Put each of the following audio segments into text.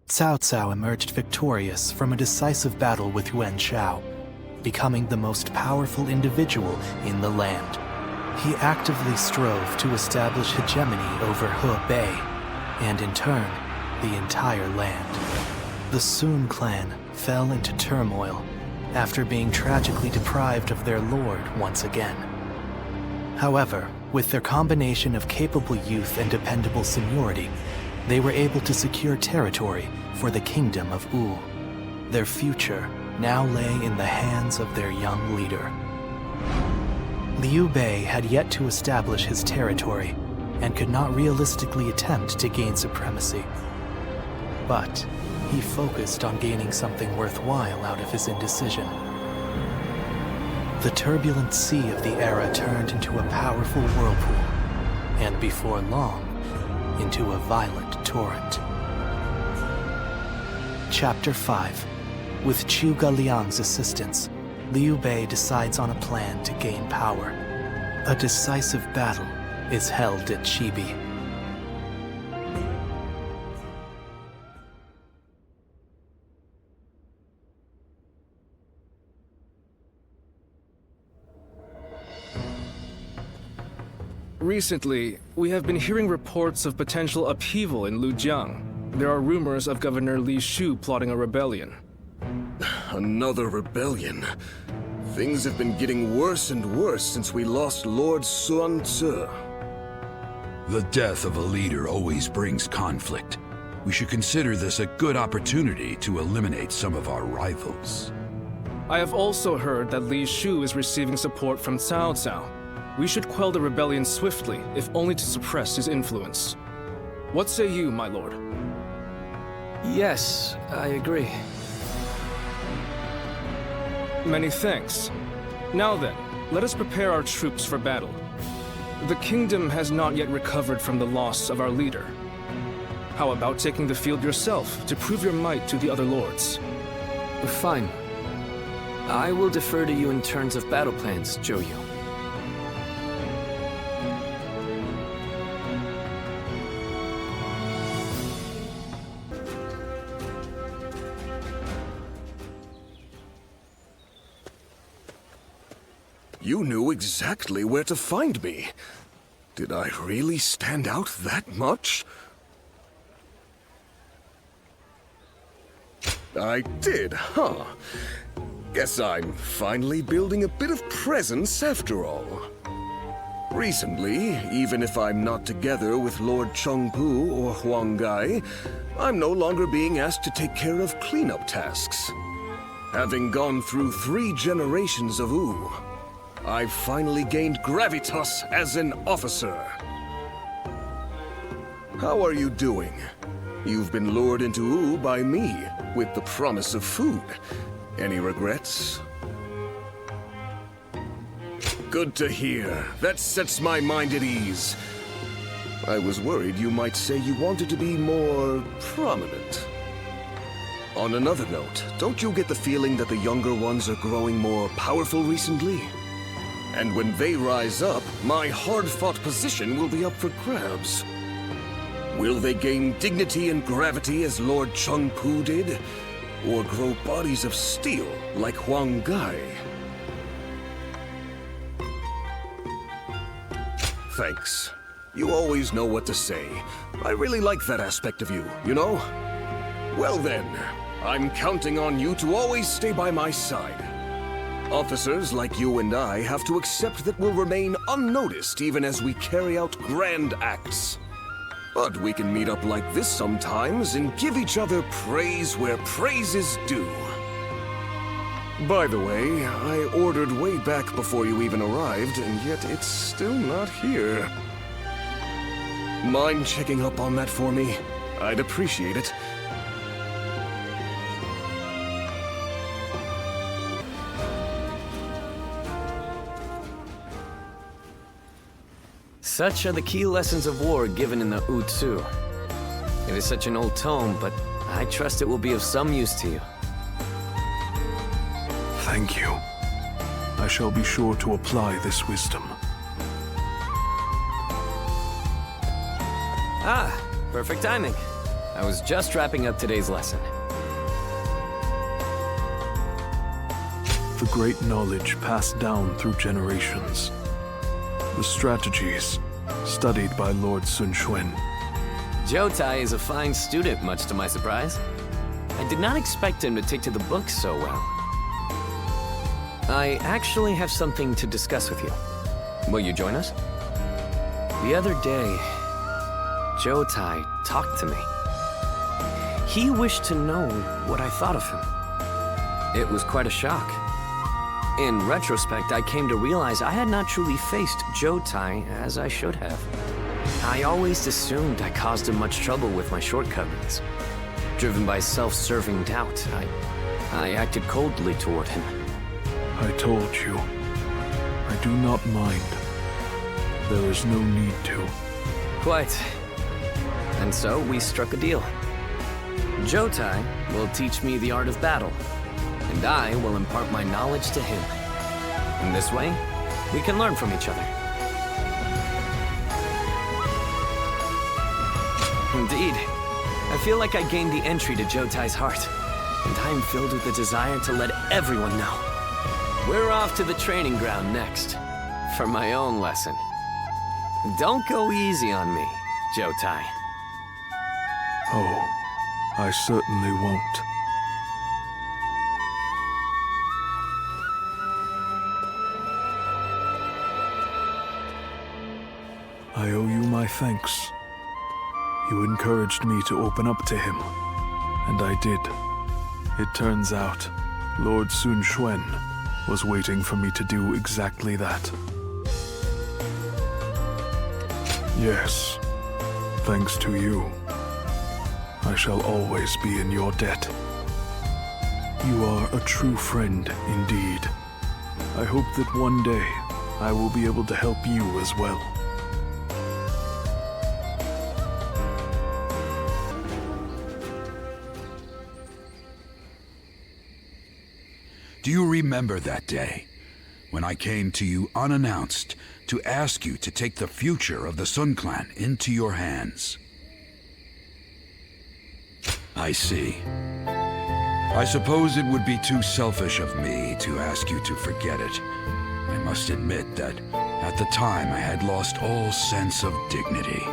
Cao Cao emerged victorious from a decisive battle with Yuan Shao, becoming the most powerful individual in the land. He actively strove to establish hegemony over Hebei, and in turn, the entire land. The Sun clan fell into turmoil after being tragically deprived of their lord once again. However, with their combination of capable youth and dependable seniority, they were able to secure territory for the kingdom of Wu. Their future now lay in the hands of their young leader. Liu Bei had yet to establish his territory and could not realistically attempt to gain supremacy. But he focused on gaining something worthwhile out of his indecision. The turbulent sea of the era turned into a powerful whirlpool, and before long, into a violent torrent. Chapter 5. With Zhuge Liang's assistance, Liu Bei decides on a plan to gain power. A decisive battle is held at Chibi. Recently, we have been hearing reports of potential upheaval in Lujiang. There are rumors of Governor Li Shu plotting a rebellion. Another rebellion. Things have been getting worse and worse since we lost Lord Sun Tzu. The death of a leader always brings conflict. We should consider this a good opportunity to eliminate some of our rivals. I have also heard that Li Shu is receiving support from Cao Cao. We should quell the rebellion swiftly, if only to suppress his influence. What say you, my lord? Yes, I agree. Many thanks. Now then, let us prepare our troops for battle. The kingdom has not yet recovered from the loss of our leader. How about taking the field yourself to prove your might to the other lords? Fine. I will defer to you in terms of battle plans, Zhou Yu. You knew exactly where to find me. Did I really stand out that much? I did, huh? Guess I'm finally building a bit of presence after all. Recently, even if I'm not together with Lord Chengpu or Huang Gai, I'm no longer being asked to take care of cleanup tasks. Having gone through 3 generations of Wu, I've finally gained gravitas as an officer. How are you doing? You've been lured into Wu by me, with the promise of food. Any regrets? Good to hear. That sets my mind at ease. I was worried you might say you wanted to be more prominent. On another note, don't you get the feeling that the younger ones are growing more powerful recently? And when they rise up, my hard-fought position will be up for grabs. Will they gain dignity and gravity as Lord Chengpu did? Or grow bodies of steel like Huang Gai? Thanks. You always know what to say. I really like that aspect of you, you know? Well then, I'm counting on you to always stay by my side. Officers like you and I have to accept that we'll remain unnoticed even as we carry out grand acts. But we can meet up like this sometimes and give each other praise where praise is due. By the way, I ordered way back before you even arrived, and yet it's still not here. Mind checking up on that for me? I'd appreciate it. Such are the key lessons of war given in the Wu Tzu. It is such an old tome, but I trust it will be of some use to you. Thank you. I shall be sure to apply this wisdom. Ah, perfect timing. I was just wrapping up today's lesson. The great knowledge passed down through generations. The strategies studied by Lord Sun Quan. Jotai is a fine student, much to my surprise. I did not expect him to take to the books so well. I actually have something to discuss with you. Will you join us? The other day, Jotai talked to me. He wished to know what I thought of him. It was quite a shock. In retrospect, I came to realize I had not truly faced Jotai as I should have. I always assumed I caused him much trouble with my shortcomings. Driven by self-serving doubt, I acted coldly toward him. I told you. I do not mind. There is no need to. Quite. And so we struck a deal. Jotai will teach me the art of battle, and I will impart my knowledge to him. In this way, we can learn from each other. Indeed. I feel like I gained the entry to Jotai's heart, and I am filled with the desire to let everyone know. We're off to the training ground next, for my own lesson. Don't go easy on me, Jotai. Oh, I certainly won't. I owe you my thanks. You encouraged me to open up to him, and I did. It turns out, Lord Sun Quan was waiting for me to do exactly that. Yes, thanks to you, I shall always be in your debt. You are a true friend indeed. I hope that one day I will be able to help you as well. Do you remember that day, when I came to you unannounced to ask you to take the future of the Sun Clan into your hands? I see. I suppose it would be too selfish of me to ask you to forget it. I must admit that at the time I had lost all sense of dignity.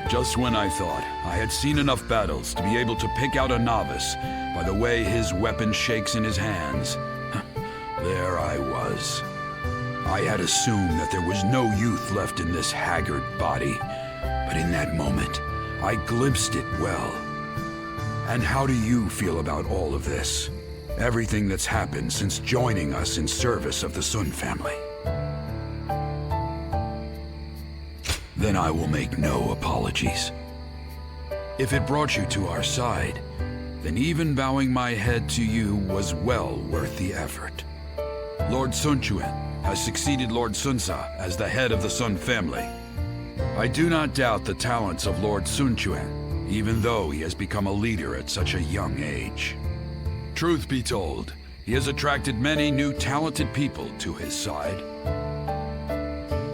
Just when I thought I had seen enough battles to be able to pick out a novice by the way his weapon shakes in his hands, there I was. I had assumed that there was no youth left in this haggard body, but in that moment, I glimpsed it well. And how do you feel about all of this? Everything that's happened since joining us in service of the Sun family? Then I will make no apologies. If it brought you to our side, then even bowing my head to you was well worth the effort. Lord Sun Quan has succeeded Lord Sun Sa as the head of the Sun family. I do not doubt the talents of Lord Sun Quan, even though he has become a leader at such a young age. Truth be told, he has attracted many new talented people to his side.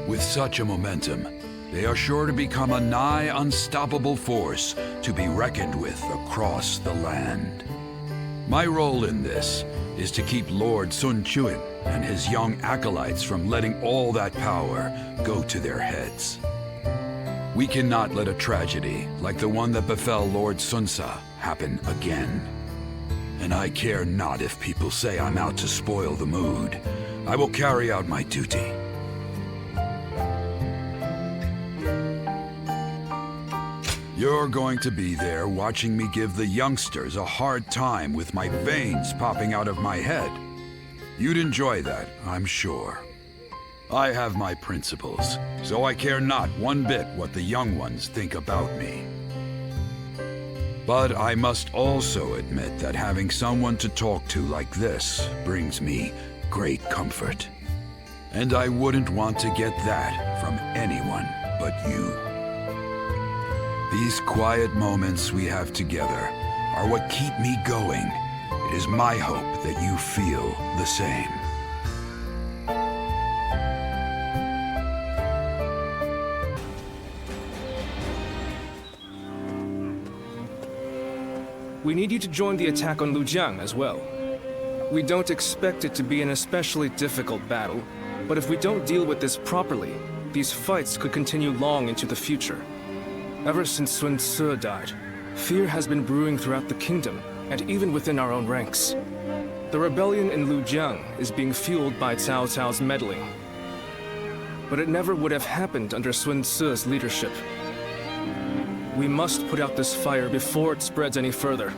With such a momentum, they are sure to become a nigh unstoppable force to be reckoned with across the land. My role in this is to keep Lord Sun Quan and his young acolytes from letting all that power go to their heads. We cannot let a tragedy like the one that befell Lord Sun Sa happen again. And I care not if people say I'm out to spoil the mood. I will carry out my duty. You're going to be there watching me give the youngsters a hard time with my veins popping out of my head. You'd enjoy that, I'm sure. I have my principles, so I care not one bit what the young ones think about me. But I must also admit that having someone to talk to like this brings me great comfort. And I wouldn't want to get that from anyone but you. These quiet moments we have together are what keep me going. It is my hope that you feel the same. we need you to join the attack on Lujiang as well. We don't expect it to be an especially difficult battle, but if we don't deal with this properly, these fights could continue long into the future. Ever since Sun Ce died, fear has been brewing throughout the kingdom, and even within our own ranks. The rebellion in Lujiang is being fueled by Cao Cao's meddling. But it never would have happened under Sun Ce's leadership. We must put out this fire before it spreads any further.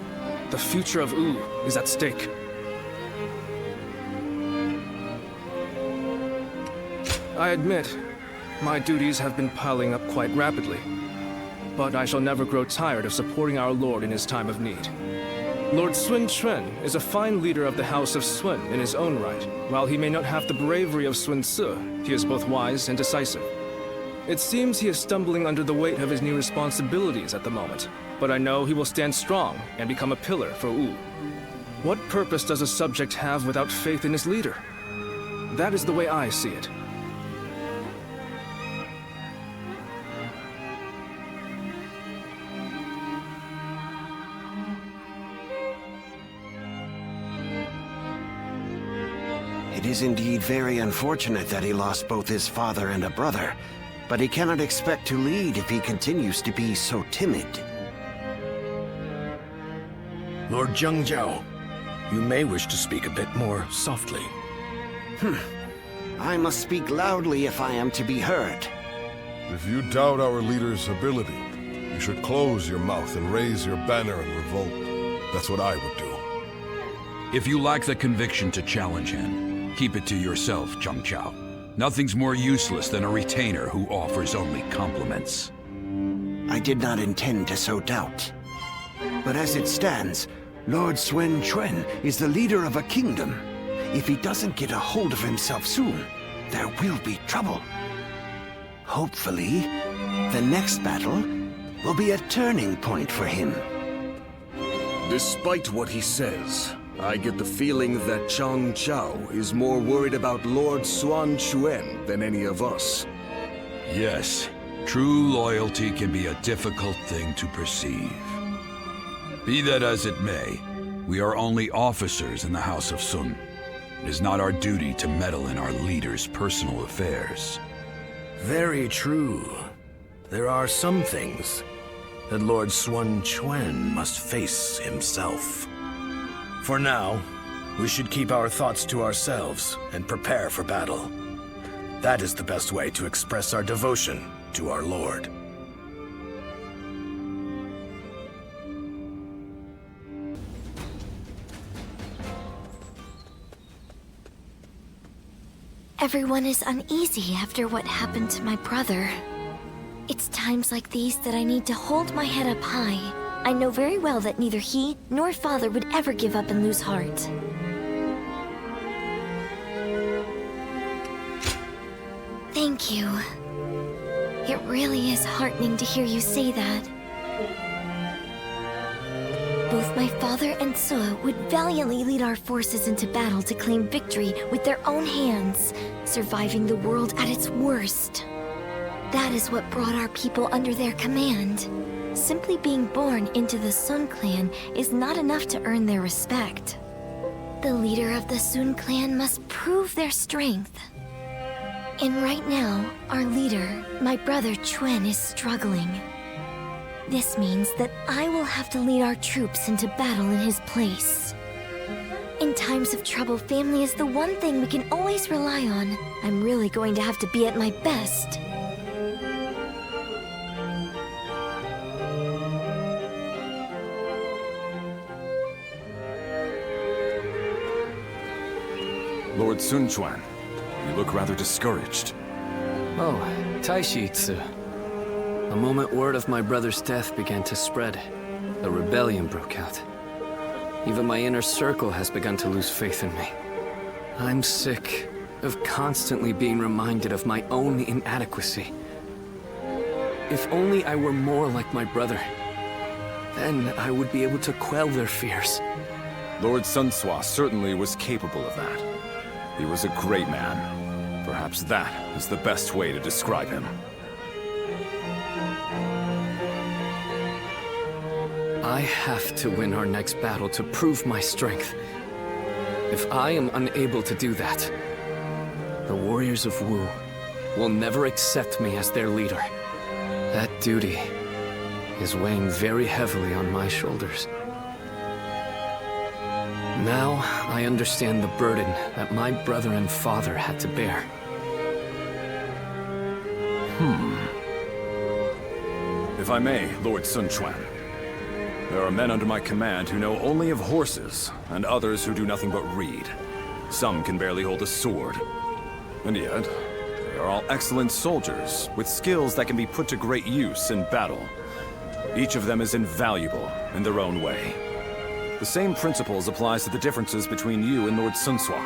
The future of Wu is at stake. I admit, my duties have been piling up quite rapidly. But I shall never grow tired of supporting our lord in his time of need. Lord Sun Quan is a fine leader of the House of Sun in his own right. While he may not have the bravery of Sun Ce, he is both wise and decisive. It seems he is stumbling under the weight of his new responsibilities at the moment, but I know he will stand strong and become a pillar for Wu. What purpose does a subject have without faith in his leader? That is the way I see it. It is indeed very unfortunate that he lost both his father and a brother, but he cannot expect to lead if he continues to be so timid. Lord Zhengjiao, you may wish to speak a bit more softly. I must speak loudly if I am to be heard. If you doubt our leader's ability, you should close your mouth and raise your banner in revolt. That's what I would do. If you lack the conviction to challenge him, keep it to yourself, Zheng Chao. Nothing's more useless than a retainer who offers only compliments. I did not intend to sow doubt. But as it stands, Lord Sun Quan is the leader of a kingdom. If he doesn't get a hold of himself soon, there will be trouble. Hopefully, the next battle will be a turning point for him. Despite what he says, I get the feeling that Chang Chao is more worried about Lord Sun Quan than any of us. Yes, true loyalty can be a difficult thing to perceive. Be that as it may, we are only officers in the House of Sun. It is not our duty to meddle in our leader's personal affairs. Very true. There are some things that Lord Sun Quan must face himself. For now, we should keep our thoughts to ourselves and prepare for battle. That is the best way to express our devotion to our Lord. Everyone is uneasy after what happened to my brother. It's times like these that I need to hold my head up high. I know very well that neither he nor father would ever give up and lose heart. Thank you. It really is heartening to hear you say that. Both my father and Sua would valiantly lead our forces into battle to claim victory with their own hands, surviving the world at its worst. That is what brought our people under their command. Simply being born into the Sun clan is not enough to earn their respect. The leader of the Sun clan must prove their strength. And right now, our leader, my brother Quan, is struggling. This means that I will have to lead our troops into battle in his place. In times of trouble, family is the one thing we can always rely on. I'm really going to have to be at my best. Lord Sun Quan, you look rather discouraged. Oh, Taishi Tzu. The moment word of my brother's death began to spread, a rebellion broke out. Even my inner circle has begun to lose faith in me. I'm sick of constantly being reminded of my own inadequacy. If only I were more like my brother, then I would be able to quell their fears. Lord Sun Ce certainly was capable of that. He was a great man. Perhaps that is the best way to describe him. I have to win our next battle to prove my strength. If I am unable to do that, the warriors of Wu will never accept me as their leader. That duty is weighing very heavily on my shoulders. Now I understand the burden that my brother and father had to bear. If I may, Lord Sun Quan. There are men under my command who know only of horses, and others who do nothing but read. Some can barely hold a sword. And yet, they are all excellent soldiers, with skills that can be put to great use in battle. Each of them is invaluable in their own way. The same principles applies to the differences between you and Lord Sun Sua.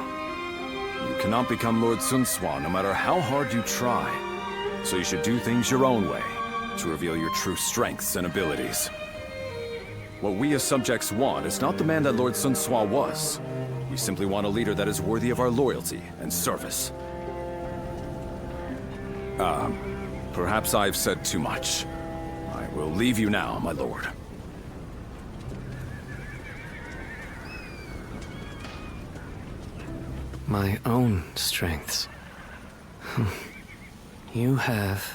You cannot become Lord Sun Sua no matter how hard you try. So you should do things your own way, to reveal your true strengths and abilities. What we as subjects want is not the man that Lord Sun Sua was. We simply want a leader that is worthy of our loyalty and service. Perhaps I've said too much. I will leave you now, my lord. My own strengths. You have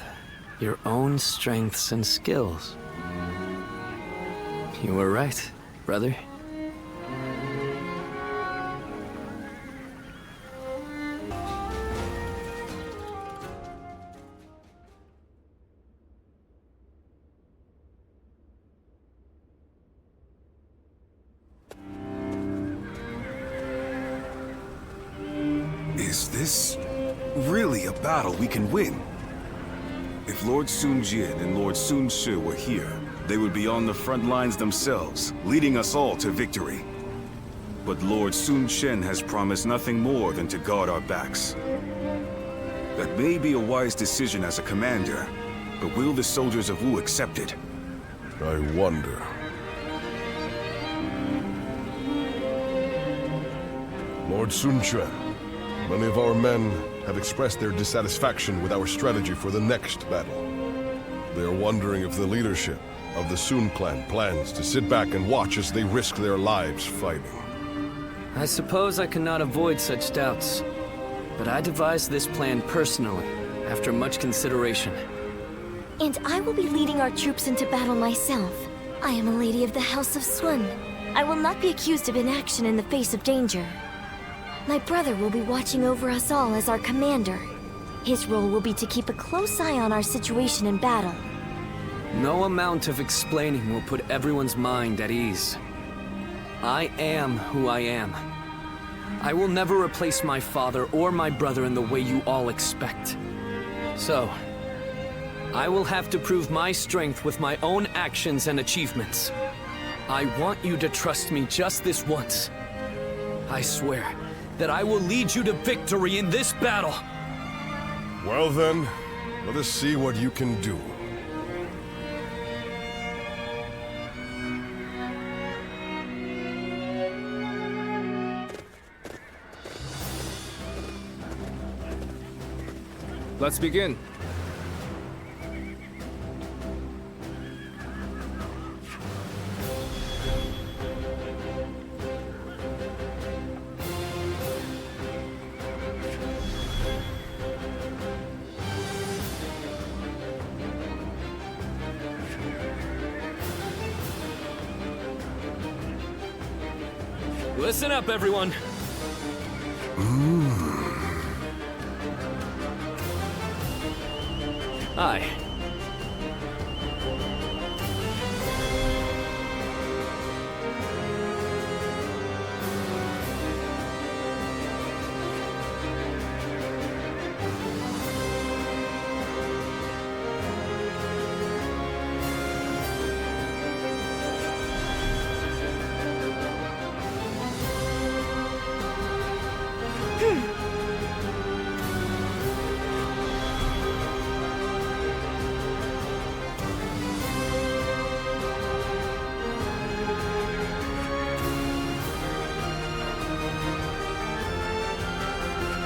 your own strengths and skills. You were right, brother. Is this really a battle we can win? If Lord Sun Jian and Lord Sun Shi were here, they would be on the front lines themselves, leading us all to victory. But Lord Sun Shen has promised nothing more than to guard our backs. That may be a wise decision as a commander, but will the soldiers of Wu accept it? I wonder. Lord Sun Quan, many of our men have expressed their dissatisfaction with our strategy for the next battle. They are wondering if the leadership of the Sun clan plans to sit back and watch as they risk their lives fighting. I suppose I cannot avoid such doubts, but I devised this plan personally, after much consideration. And I will be leading our troops into battle myself. I am a lady of the House of Sun. I will not be accused of inaction in the face of danger. My brother will be watching over us all as our commander. His role will be to keep a close eye on our situation in battle. No amount of explaining will put everyone's mind at ease. I am who I am. I will never replace my father or my brother in the way you all expect. So, I will have to prove my strength with my own actions and achievements. I want you to trust me just this once. I swear that I will lead you to victory in this battle. Well then, let us see what you can do. Let's begin. Listen up, everyone. Aye.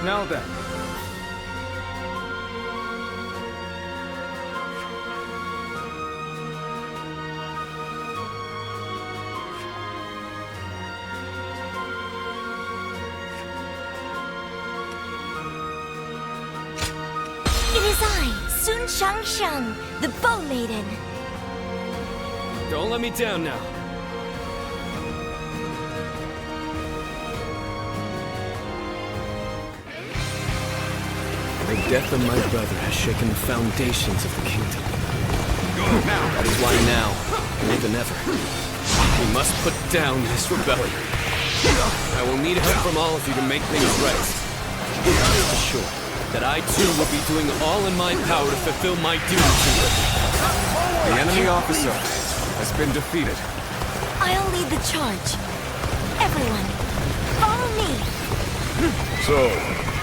Now then. is I, Sun Shangsheng, the Bow Maiden. Don't let me down now. The death of my brother has shaken the foundations of the kingdom. That is why now, more than ever, we must put down this rebellion. I will need help from all of you to make things right. Rest assured that I too will be doing all in my power to fulfill my duty to you. The enemy officer has been defeated. I'll lead the charge. Everyone, follow me. So,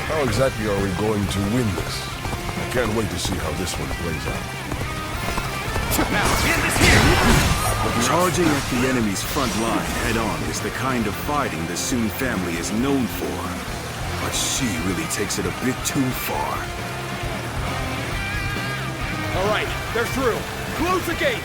how exactly are we going to win this? I can't wait to see how this one plays out. Charging at the enemy's front line head-on is the kind of fighting the Sun family is known for. But she really takes it a bit too far. All right, they're through. Close the gate!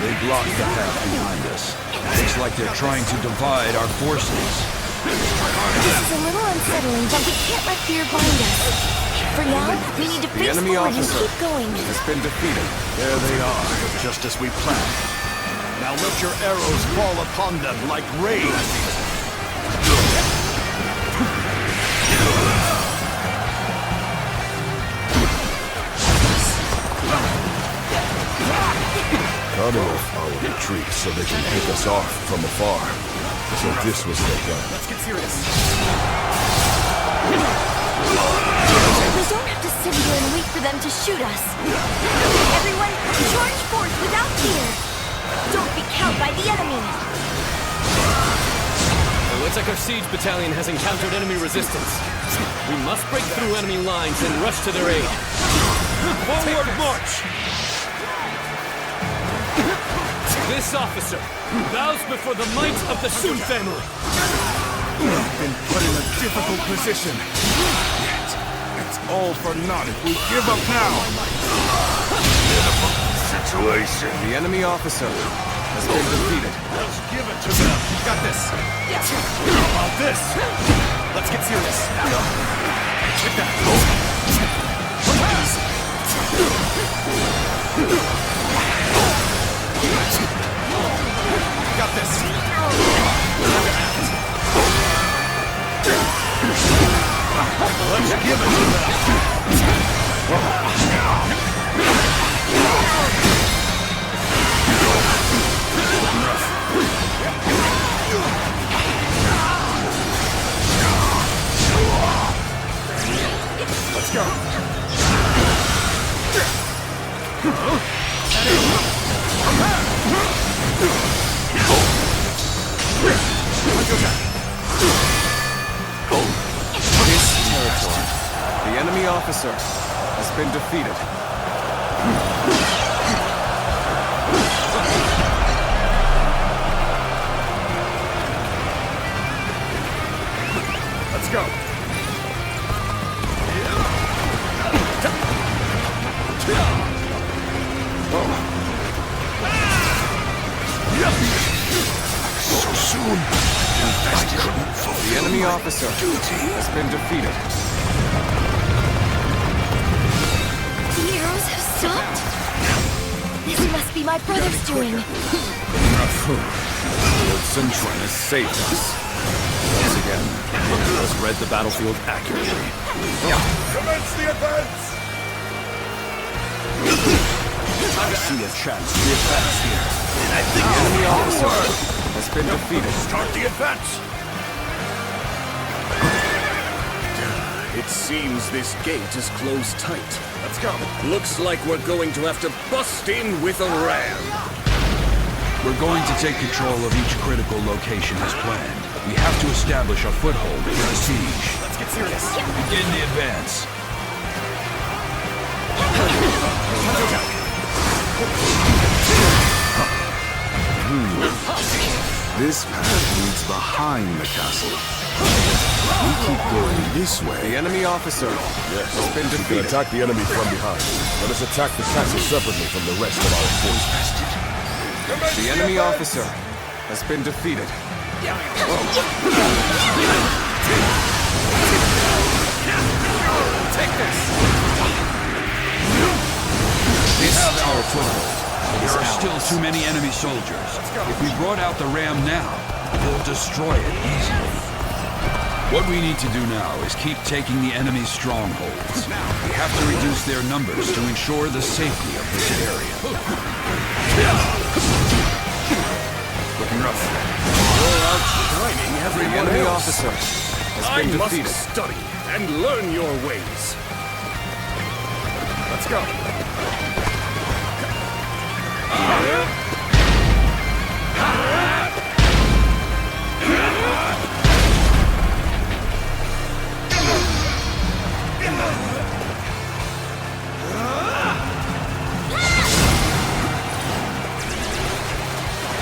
They blocked the path behind us. Looks like they're trying to divide our forces. This is a little unsettling, but we can't let fear blind us. For now, we need to face enemy forward and officer keep going. has been defeated. There they are, just as we planned. Now let your arrows fall upon them like rain. Counting off our retreat so they can pick us off from afar. So this was their plan. Let's get serious. We don't have to sit here and wait for them to shoot us. Everyone, charge forth without fear. Don't be cowed by the enemy. It looks like our siege battalion has encountered enemy resistance. We must break through enemy lines and rush to their aid. Forward march! This officer bows before the might of the Sun family. We've been put in a difficult position. Yet, it's all for naught if we give up now. Situation. The enemy officer has been defeated. Let's give it to them. Got this. How about this? Let's get serious. Take that. Got this. Let's give it to them. Let's go. This territory. The enemy officer has been defeated. Let's go. So soon. I couldn't fulfill The enemy my officer has been defeated. The arrows have stopped? This must be my brother's doing. Lord Sun Quan has saved us. Once again, he has read the battlefield accurately. Commence the advance! I see a chance to advance here. I think The enemy officer has been defeated. start the advance. It seems this gate is closed tight. Let's go. Looks like we're going to have to bust in with a ram. We're going to take control of each critical location as planned. We have to establish a foothold for the siege. Let's get serious. Begin the advance. This path leads behind the castle. We keep going this way. The enemy officer Yes, has been we can defeated. attack the enemy from behind. Let us attack the castle separately from the rest of our forces. The enemy officer has been defeated. Take this! This have our foothold. There are still too many enemy soldiers. If we brought out the ram now, they'll destroy it easily. What we need to do now is keep taking the enemy's strongholds. We have to reduce their numbers to ensure the safety of this area. Looking rough. You're outshining everyone enemy else. officer has I been must defeated. study and learn your ways. Let's go.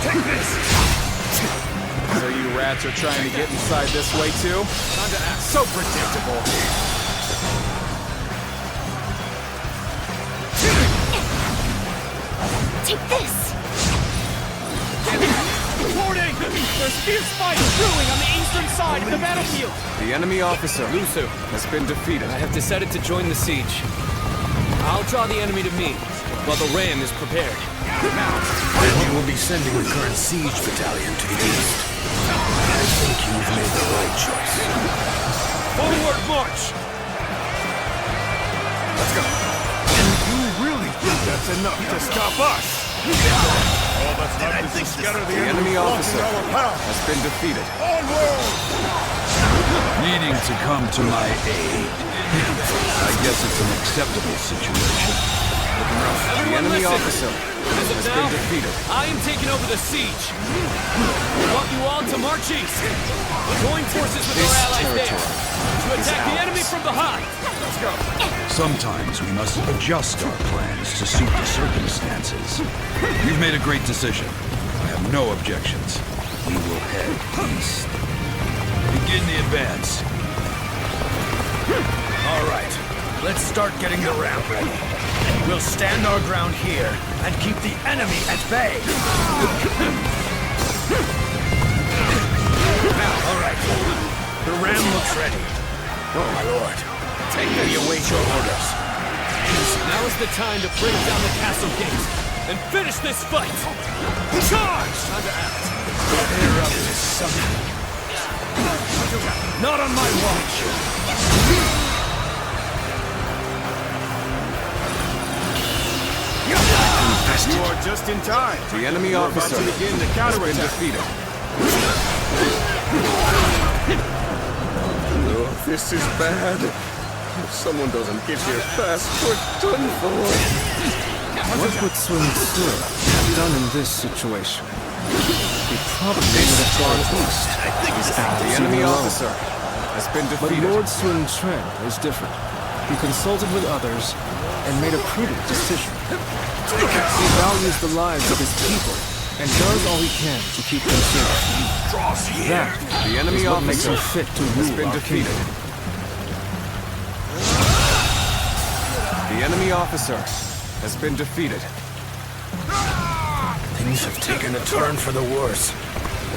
Take this! So you rats are trying to get inside this way too? Time to act. So predictable. Take this! Reporting! There's fierce fighting brewing on the eastern side of the battlefield! The enemy officer, Lusu, has been defeated. I have decided to join the siege. I'll draw the enemy to me, while the ram is prepared. Then you will be sending the current siege battalion to the east. I think you've made the right choice. Forward march! Let's go. And you really think that's enough to stop us? All that's left is to scatter The enemy officer our path. has been defeated. Onward! Needing to come to my aid. I guess it's an acceptable situation. The enemy officer As of has now, been defeated. I am taking over the siege. I want you all to march east. Join forces with our allies there to attack the enemy from behind. Let's go. Sometimes we must adjust our plans to suit the circumstances. You've made a great decision. I have no objections. We will head east. Begin the advance. All right, let's start getting the ramp ready. We'll stand our ground here and keep the enemy at bay. All right, the ram looks ready. Oh, my lord. We await your orders. Now is the time to bring down the castle gate and finish this fight. Charge! Time to act. They're up to something. Not on my watch. You are just in time. The enemy You're about officer to begin the has been counterattack. defeated. Oh, this is bad. If someone doesn't give their best, we're done for. What would Sun Tzu have done in this situation? He probably would have gone east. The enemy officer has been defeated. But Lord Sun Quan is different. He consulted with others and made a prudent decision. He values the lives of his people and does all he can to keep them safe. That The enemy is what makes officer him fit to has rule been our defeated. kingdom. The enemy officer has been defeated. Things have taken a turn for the worse.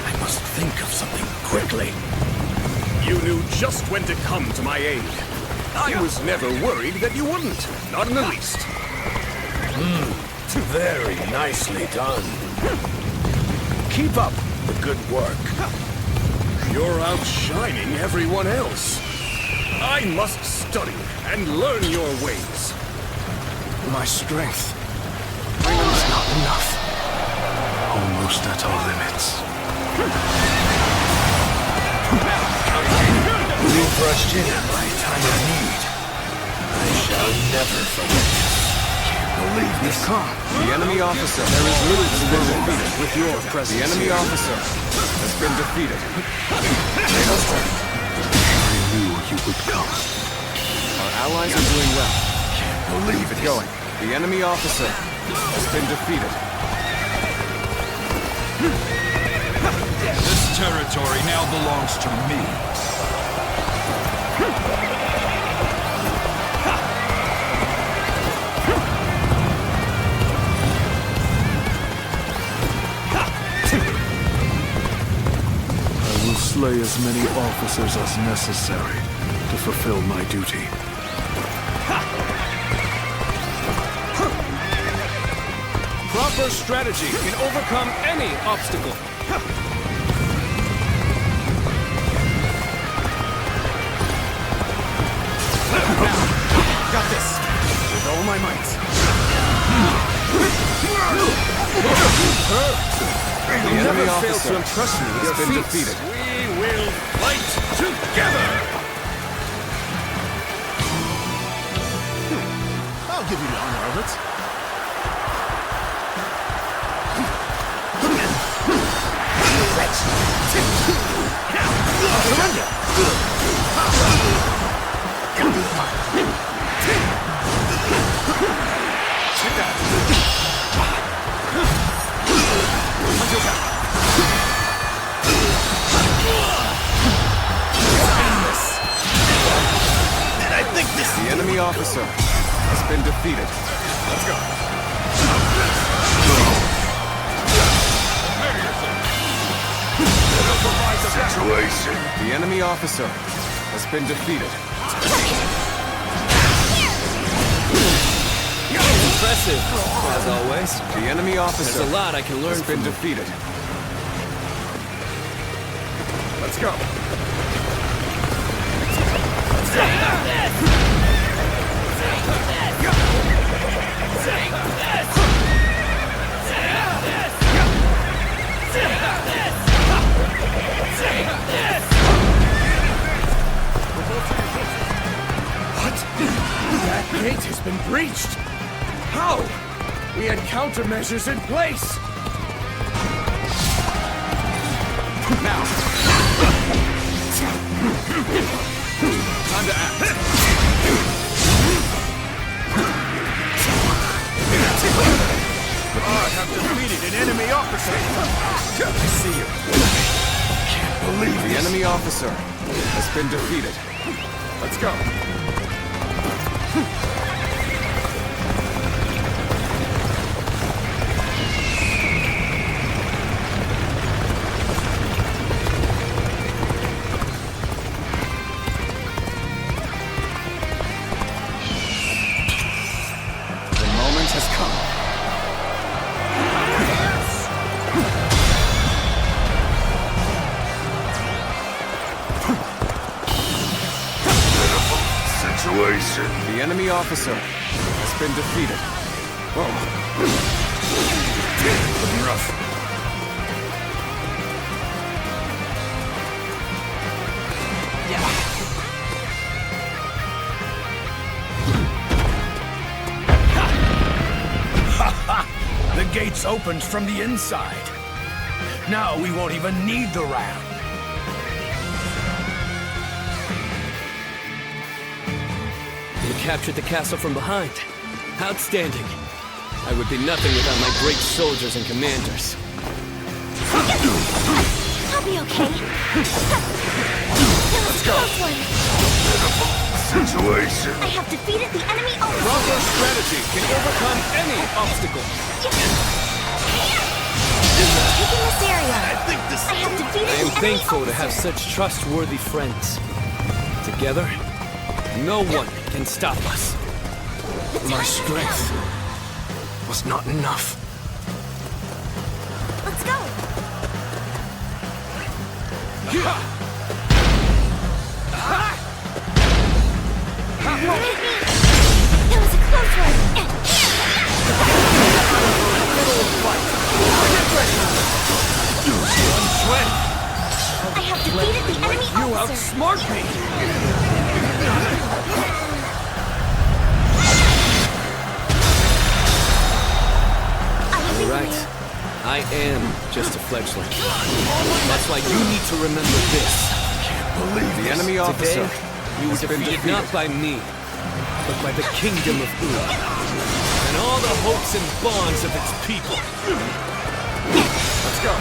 I must think of something quickly. You knew just when to come to my aid. I was never worried that you wouldn't. Not in the least. Very nicely done. Keep up the good work. You're outshining everyone else. I must study and learn your ways. My strength is not enough. Almost at our limits. You've rushed in at my time of need. I shall never forget this. Believe me, calm. The enemy officer. There is little to be defeated with your presence. The enemy officer has been defeated. I knew you would come. Our allies are doing well. Keep it going. The enemy officer has been defeated. This territory now belongs to me. slay as many officers as necessary to fulfill my duty. Proper strategy can overcome any obstacle. Got this. With all my might. You never fail to impress me with your feats. We will fight together! I'll give you the honor of it. I think this... The enemy officer has been defeated. Let's go. Situation. The enemy officer has been defeated. Impressive, as always. The enemy officer There's a lot I can learn has been from you. defeated. Let's go. That gate has been breached! How? We had countermeasures in place! Now. Time to act. I have defeated an enemy officer! I see you. Can't believe The enemy officer has been defeated. Let's go. The moment has come. Situation. The enemy officer has been defeated. Whoa. Looking rough. The gates opened from the inside. Now we won't even need the ram. You captured the castle from behind. Outstanding. I would be nothing without my great soldiers and commanders. I'll be okay. That was a close one. Situation. I have defeated the enemy Proper officer. strategy can overcome any obstacle. Taking this area. I have defeated I am the enemy thankful to officer. have such trustworthy friends. Together, no one can stop us. My strength was not enough. Let's go. That was a close one. I have defeated the enemy You officer. outsmart me! I am You're right. I am just a fledgling. That's why you need to remember this. The enemy officer Today, you were has been defeated defeated. not by me, but by the kingdom of Ur, and all the hopes and bonds of its people. Let's go.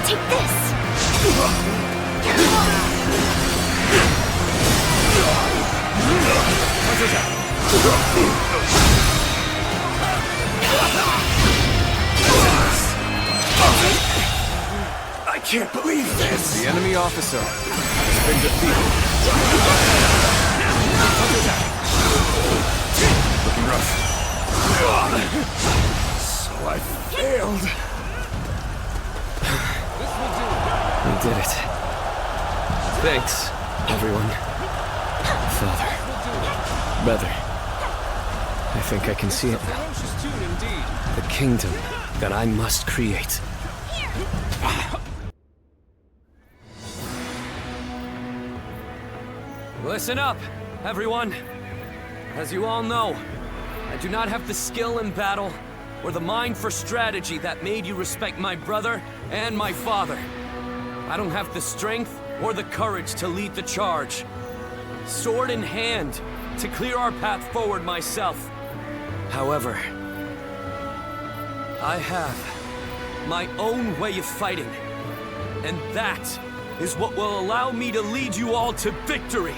Take this. I can't believe this! The enemy officer has been defeated. Looking rough. So I failed. We did it. Thanks, everyone. Father. Brother. I think I can see it now. The kingdom that I must create. Listen up, everyone. As you all know, I do not have the skill in battle or the mind for strategy that made you respect my brother and my father. I don't have the strength or the courage to lead the charge. Sword in hand, to clear our path forward myself. However, I have my own way of fighting, and that is what will allow me to lead you all to victory.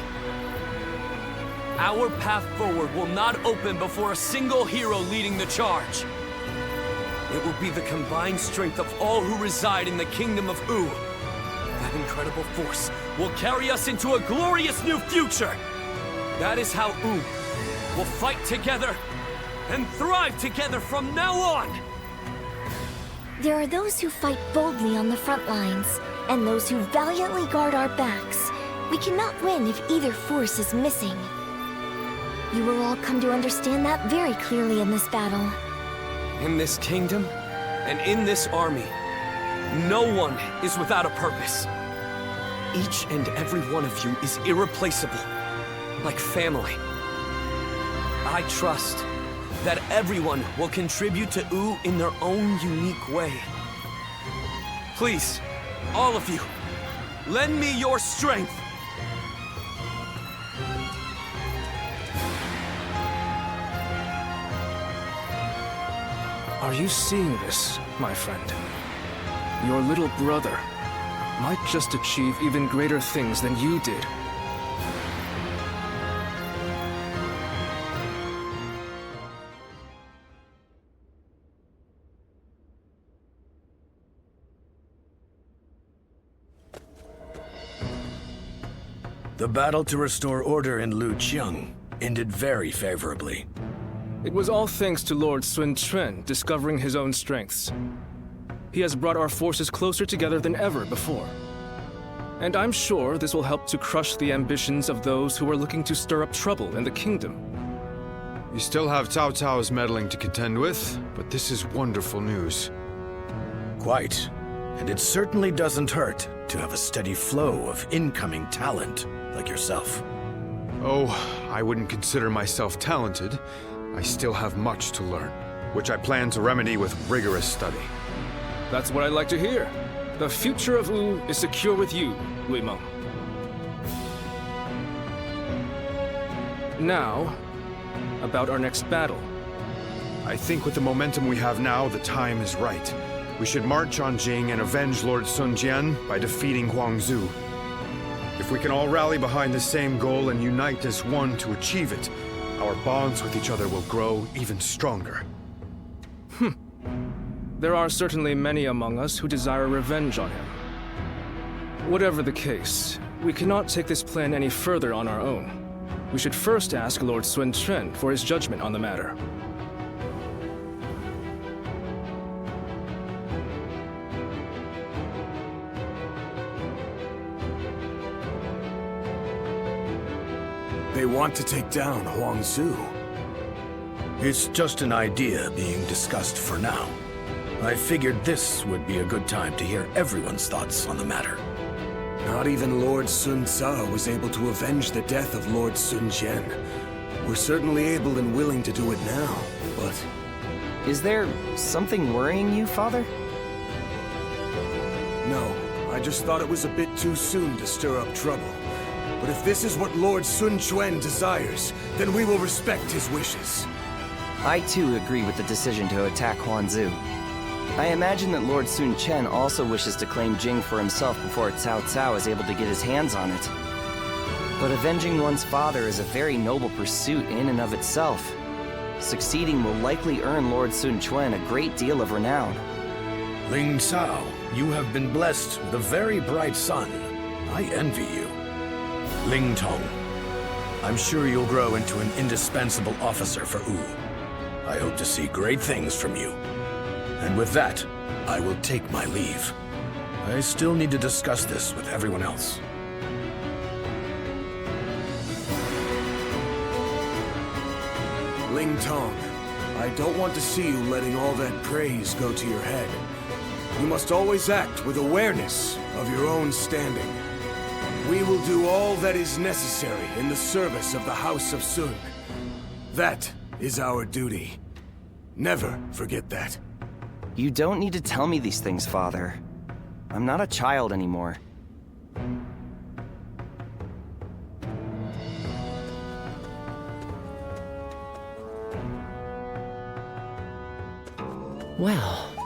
Our path forward will not open before a single hero leading the charge. It will be the combined strength of all who reside in the kingdom of U. That incredible force will carry us into a glorious new future. That is how U will fight together and thrive together from now on. There are those who fight boldly on the front lines, and those who valiantly guard our backs. We cannot win if either force is missing. You will all come to understand that very clearly in this battle. In this kingdom, and in this army, no one is without a purpose. Each and every one of you is irreplaceable, like family. I trust that everyone will contribute to U in their own unique way. Please, all of you, lend me your strength. Are you seeing this, my friend? Your little brother might just achieve even greater things than you did. The battle to restore order in Lujiang ended very favorably. It was all thanks to Lord Sun Quan discovering his own strengths. He has brought our forces closer together than ever before. And I'm sure this will help to crush the ambitions of those who are looking to stir up trouble in the kingdom. You still have Cao Cao's meddling to contend with, but this is wonderful news. Quite. And it certainly doesn't hurt to have a steady flow of incoming talent like yourself. Oh, I wouldn't consider myself talented. I still have much to learn, which I plan to remedy with rigorous study. That's what I'd like to hear. The future of U is secure with you, Lujiang. Now, about our next battle. I think with the momentum we have now, the time is right. We should march on Jing and avenge Lord Sun Jian by defeating Huangzu. If we can all rally behind the same goal and unite as one to achieve it, our bonds with each other will grow even stronger. There are certainly many among us who desire revenge on him. Whatever the case, we cannot take this plan any further on our own. We should first ask Lord Sun Quan for his judgment on the matter. They want to take down Huangzu. It's just an idea being discussed for now. I figured this would be a good time to hear everyone's thoughts on the matter. Not even Lord Sun Tzu was able to avenge the death of Lord Sun Jian. We're certainly able and willing to do it now, but... Is there something worrying you, Father? No, I just thought it was a bit too soon to stir up trouble. But if this is what Lord Sun Quan desires, then we will respect his wishes. I too agree with the decision to attack Huangzu. I imagine that Lord Sun Quan also wishes to claim Jing for himself before Cao Cao is able to get his hands on it. But avenging one's father is a very noble pursuit in and of itself. Succeeding will likely earn Lord Sun Quan a great deal of renown. Ling Cao, You have been blessed with a very bright son. I envy you. Ling Tong, I'm sure you'll grow into an indispensable officer for Wu. I hope to see great things from you. And with that, I will take my leave. I still need to discuss this with everyone else. Ling Tong, I don't want to see you letting all that praise go to your head. You must always act with awareness of your own standing. We will do all that is necessary in the service of the House of Sun. That is our duty. Never forget that. You don't need to tell me these things, Father. I'm not a child anymore. Well,